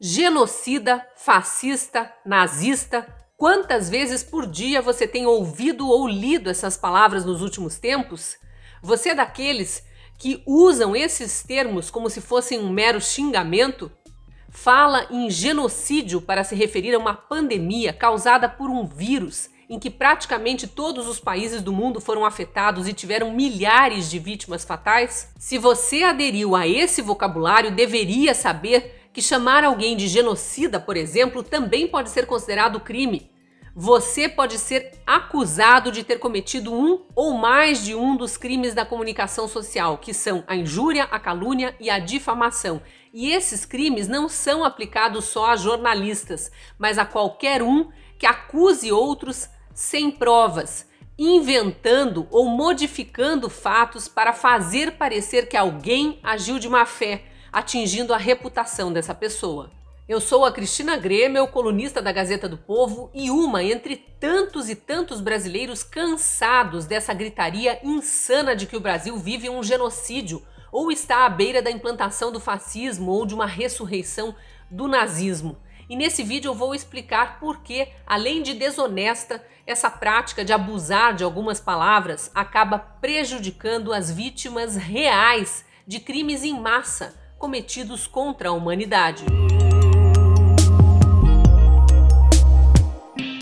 Genocida, fascista, nazista. Quantas vezes por dia você tem ouvido ou lido essas palavras nos últimos tempos? Você é daqueles que usam esses termos como se fossem um mero xingamento? Fala em genocídio para se referir a uma pandemia causada por um vírus em que praticamente todos os países do mundo foram afetados e tiveram milhares de vítimas fatais? Se você aderiu a esse vocabulário, deveria saber que chamar alguém de genocida, por exemplo, também pode ser considerado crime. Você pode ser acusado de ter cometido um ou mais de um dos crimes da comunicação social, que são a injúria, a calúnia e a difamação. E esses crimes não são aplicados só a jornalistas, mas a qualquer um que acuse outros sem provas, inventando ou modificando fatos para fazer parecer que alguém agiu de má fé, atingindo a reputação dessa pessoa. Eu sou a Cristina Grêmio, colunista da Gazeta do Povo e uma entre tantos e tantos brasileiros cansados dessa gritaria insana de que o Brasil vive um genocídio ou está à beira da implantação do fascismo ou de uma ressurreição do nazismo. E nesse vídeo eu vou explicar por que, além de desonesta, essa prática de abusar de algumas palavras acaba prejudicando as vítimas reais de crimes em massa cometidos contra a humanidade.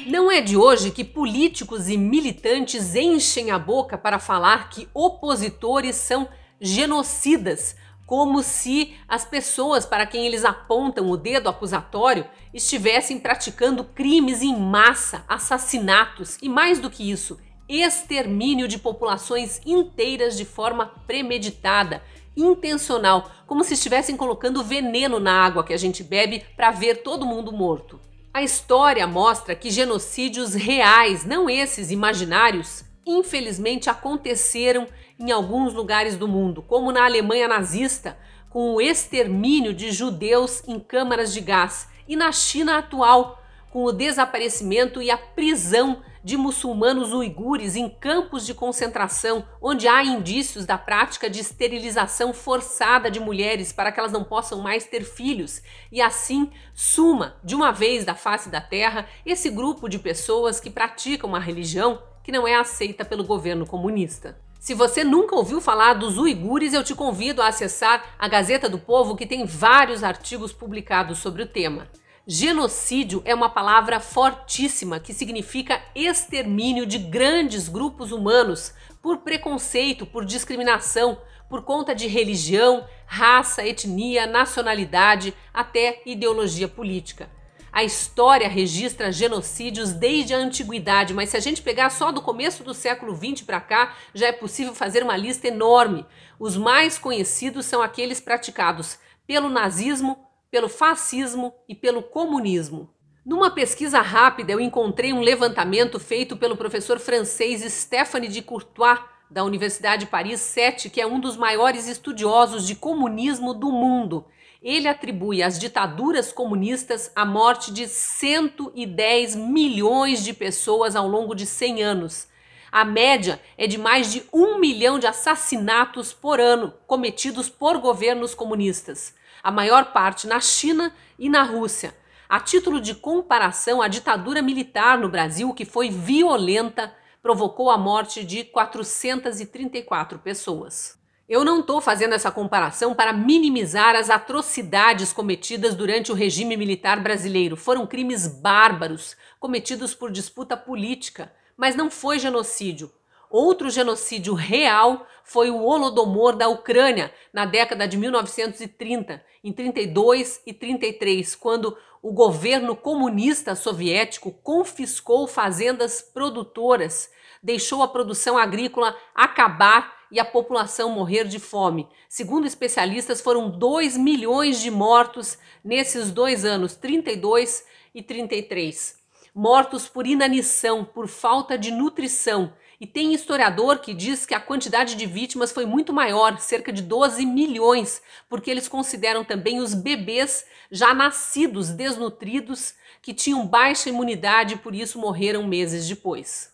Não é de hoje que políticos e militantes enchem a boca para falar que opositores são genocidas, como se as pessoas para quem eles apontam o dedo acusatório estivessem praticando crimes em massa, assassinatos e, mais do que isso, extermínio de populações inteiras de forma premeditada, intencional, como se estivessem colocando veneno na água que a gente bebe para ver todo mundo morto. A história mostra que genocídios reais, não esses imaginários, infelizmente aconteceram em alguns lugares do mundo, como na Alemanha nazista, com o extermínio de judeus em câmaras de gás, e na China atual, com o desaparecimento e a prisão de muçulmanos uigures em campos de concentração, onde há indícios da prática de esterilização forçada de mulheres para que elas não possam mais ter filhos, e assim suma de uma vez da face da terra esse grupo de pessoas que praticam uma religião que não é aceita pelo governo comunista. Se você nunca ouviu falar dos uigures, eu te convido a acessar a Gazeta do Povo, que tem vários artigos publicados sobre o tema. Genocídio é uma palavra fortíssima que significa extermínio de grandes grupos humanos por preconceito, por discriminação, por conta de religião, raça, etnia, nacionalidade, até ideologia política. A história registra genocídios desde a antiguidade, mas se a gente pegar só do começo do século XX para cá, já é possível fazer uma lista enorme. Os mais conhecidos são aqueles praticados pelo nazismo, pelo fascismo e pelo comunismo. Numa pesquisa rápida, eu encontrei um levantamento feito pelo professor francês Stéphane de Courtois, da Universidade Paris 7, que é um dos maiores estudiosos de comunismo do mundo. Ele atribui às ditaduras comunistas a morte de 110 milhões de pessoas ao longo de 100 anos. A média é de mais de 1 milhão de assassinatos por ano cometidos por governos comunistas, a maior parte na China e na Rússia. A título de comparação, a ditadura militar no Brasil, que foi violenta, provocou a morte de 434 pessoas. Eu não estou fazendo essa comparação para minimizar as atrocidades cometidas durante o regime militar brasileiro. Foram crimes bárbaros, cometidos por disputa política, mas não foi genocídio. Outro genocídio real foi o Holodomor da Ucrânia, na década de 1930, em 32 e 33, quando o governo comunista soviético confiscou fazendas produtoras, deixou a produção agrícola acabar e a população morrer de fome. Segundo especialistas, foram 2 milhões de mortos nesses 2 anos, 32 e 33. Mortos por inanição, por falta de nutrição. E tem historiador que diz que a quantidade de vítimas foi muito maior, cerca de 12 milhões, porque eles consideram também os bebês já nascidos desnutridos, que tinham baixa imunidade e por isso morreram meses depois.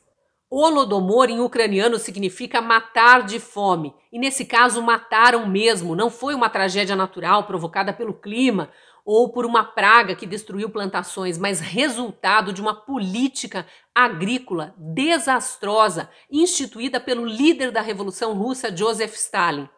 Holodomor em ucraniano significa matar de fome, e nesse caso mataram mesmo, não foi uma tragédia natural provocada pelo clima ou por uma praga que destruiu plantações, mas resultado de uma política agrícola desastrosa instituída pelo líder da Revolução Russa, Joseph Stalin.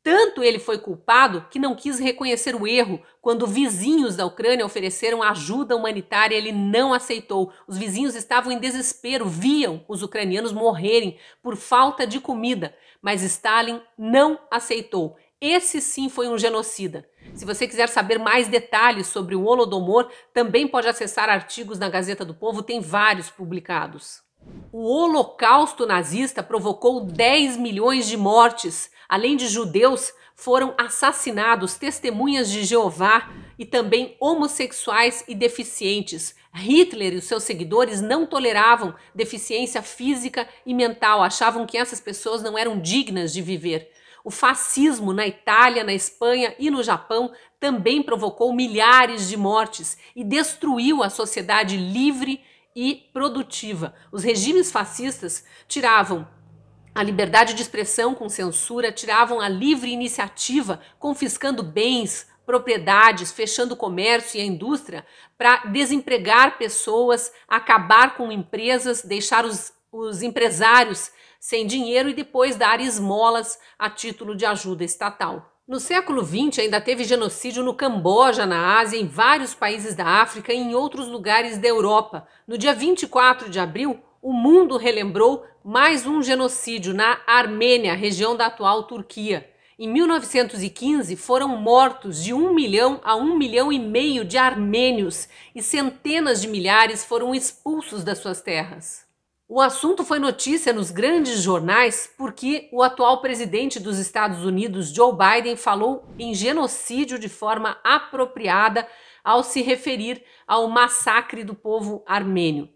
Tanto ele foi culpado que não quis reconhecer o erro. Quando vizinhos da Ucrânia ofereceram ajuda humanitária, ele não aceitou. Os vizinhos estavam em desespero, viam os ucranianos morrerem por falta de comida, mas Stalin não aceitou. Esse sim foi um genocida. Se você quiser saber mais detalhes sobre o Holodomor, também pode acessar artigos na Gazeta do Povo, tem vários publicados. O Holocausto nazista provocou 10 milhões de mortes. Além de judeus, foram assassinados testemunhas de Jeová e também homossexuais e deficientes. Hitler e os seus seguidores não toleravam deficiência física e mental, achavam que essas pessoas não eram dignas de viver. O fascismo na Itália, na Espanha e no Japão também provocou milhares de mortes e destruiu a sociedade livre e produtiva. Os regimes fascistas tiravam a liberdade de expressão com censura, tiravam a livre iniciativa, confiscando bens, propriedades, fechando o comércio e a indústria para desempregar pessoas, acabar com empresas, deixar os empresários sem dinheiro e depois dar esmolas a título de ajuda estatal. No século XX ainda teve genocídio no Camboja, na Ásia, em vários países da África e em outros lugares da Europa. No dia 24 de abril, o mundo relembrou mais um genocídio na Armênia, região da atual Turquia. Em 1915, foram mortos de 1 milhão a 1,5 milhão de armênios e centenas de milhares foram expulsos das suas terras. O assunto foi notícia nos grandes jornais porque o atual presidente dos Estados Unidos, Joe Biden, falou em genocídio de forma apropriada ao se referir ao massacre do povo armênio.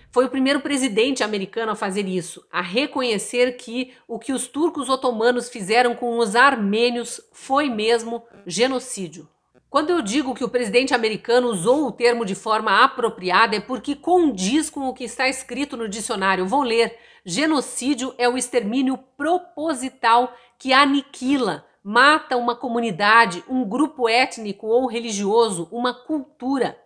Foi o primeiro presidente americano a fazer isso, a reconhecer que o que os turcos otomanos fizeram com os armênios foi mesmo genocídio. Quando eu digo que o presidente americano usou o termo de forma apropriada, é porque condiz com o que está escrito no dicionário. Vou ler. Genocídio é o extermínio proposital que aniquila, mata uma comunidade, um grupo étnico ou religioso, uma cultura.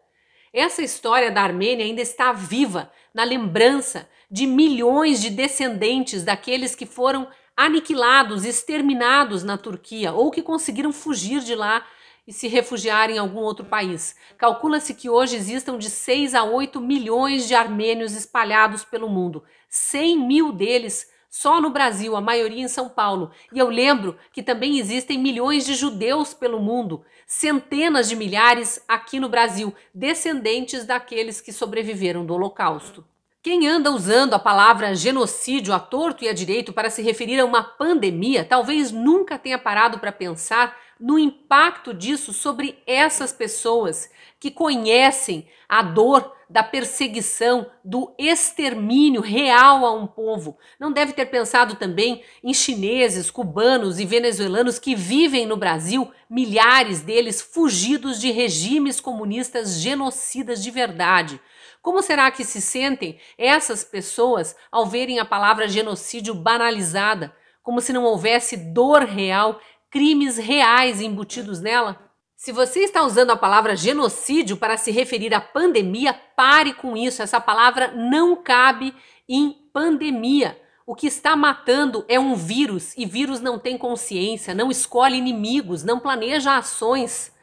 Essa história da Armênia ainda está viva na lembrança de milhões de descendentes daqueles que foram aniquilados, exterminados na Turquia ou que conseguiram fugir de lá e se refugiar em algum outro país. Calcula-se que hoje existam de 6 a 8 milhões de armênios espalhados pelo mundo. 100 mil deles só no Brasil, a maioria em São Paulo. E eu lembro que também existem milhões de judeus pelo mundo, centenas de milhares aqui no Brasil, descendentes daqueles que sobreviveram do Holocausto. Quem anda usando a palavra genocídio à torto e à direito para se referir a uma pandemia, talvez nunca tenha parado para pensar no impacto disso sobre essas pessoas que conhecem a dor da perseguição, do extermínio real a um povo. Não deve ter pensado também em chineses, cubanos e venezuelanos que vivem no Brasil, milhares deles fugidos de regimes comunistas genocidas de verdade. Como será que se sentem essas pessoas ao verem a palavra genocídio banalizada, como se não houvesse dor real, crimes reais embutidos nela? Se você está usando a palavra genocídio para se referir à pandemia, pare com isso. Essa palavra não cabe em pandemia. O que está matando é um vírus e vírus não tem consciência, não escolhe inimigos, não planeja ações.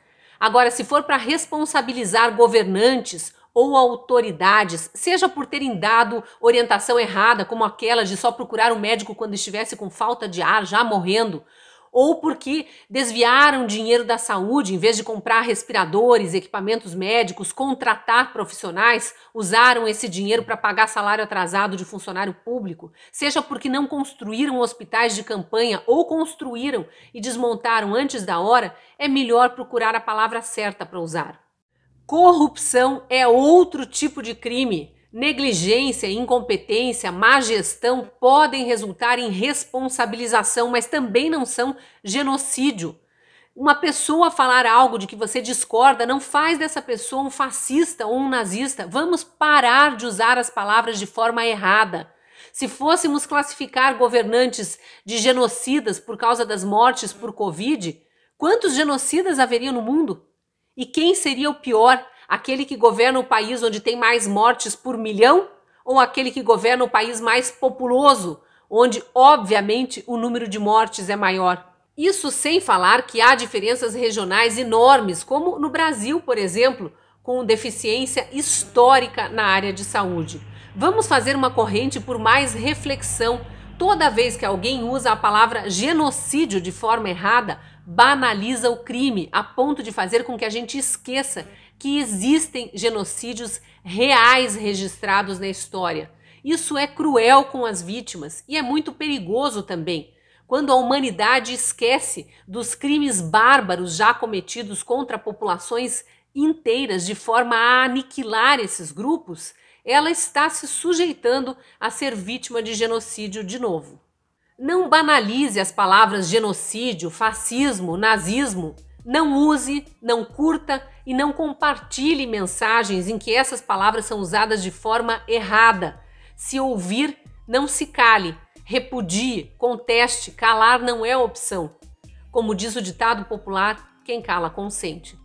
Agora, se for para responsabilizar governantes ou autoridades, seja por terem dado orientação errada, como aquela de só procurar um médico quando estivesse com falta de ar, já morrendo, ou porque desviaram dinheiro da saúde, em vez de comprar respiradores, equipamentos médicos, contratar profissionais, usaram esse dinheiro para pagar salário atrasado de funcionário público, seja porque não construíram hospitais de campanha ou construíram e desmontaram antes da hora, é melhor procurar a palavra certa para usar. Corrupção é outro tipo de crime. Negligência, incompetência, má gestão podem resultar em responsabilização, mas também não são genocídio. Uma pessoa falar algo de que você discorda não faz dessa pessoa um fascista ou um nazista. Vamos parar de usar as palavras de forma errada. Se fôssemos classificar governantes de genocidas por causa das mortes por Covid, quantos genocidas haveria no mundo? E quem seria o pior? Aquele que governa o país onde tem mais mortes por milhão? Ou aquele que governa o país mais populoso, onde, obviamente, o número de mortes é maior? Isso sem falar que há diferenças regionais enormes, como no Brasil, por exemplo, com deficiência histórica na área de saúde. Vamos fazer uma corrente por mais reflexão. Toda vez que alguém usa a palavra genocídio de forma errada, banaliza o crime, a ponto de fazer com que a gente esqueça que existem genocídios reais registrados na história. Isso é cruel com as vítimas e é muito perigoso também. Quando a humanidade esquece dos crimes bárbaros já cometidos contra populações inteiras de forma a aniquilar esses grupos, ela está se sujeitando a ser vítima de genocídio de novo. Não banalize as palavras genocídio, fascismo, nazismo. Não use, não curta e não compartilhe mensagens em que essas palavras são usadas de forma errada. Se ouvir, não se cale. Repudie, conteste, calar não é opção. Como diz o ditado popular, quem cala consente.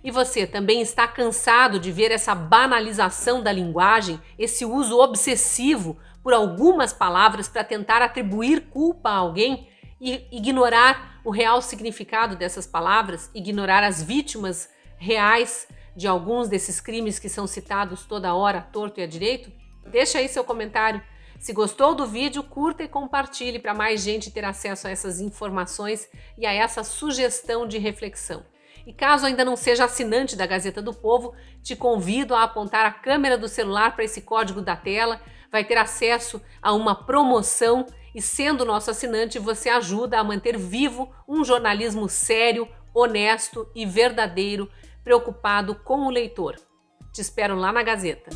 E você também está cansado de ver essa banalização da linguagem, esse uso obsessivo por algumas palavras para tentar atribuir culpa a alguém e ignorar o real significado dessas palavras, ignorar as vítimas reais de alguns desses crimes que são citados toda hora, à torto e à direito? Deixa aí seu comentário. Se gostou do vídeo, curta e compartilhe para mais gente ter acesso a essas informações e a essa sugestão de reflexão. E caso ainda não seja assinante da Gazeta do Povo, te convido a apontar a câmera do celular para esse código da tela, vai ter acesso a uma promoção e, sendo nosso assinante, você ajuda a manter vivo um jornalismo sério, honesto e verdadeiro, preocupado com o leitor. Te espero lá na Gazeta.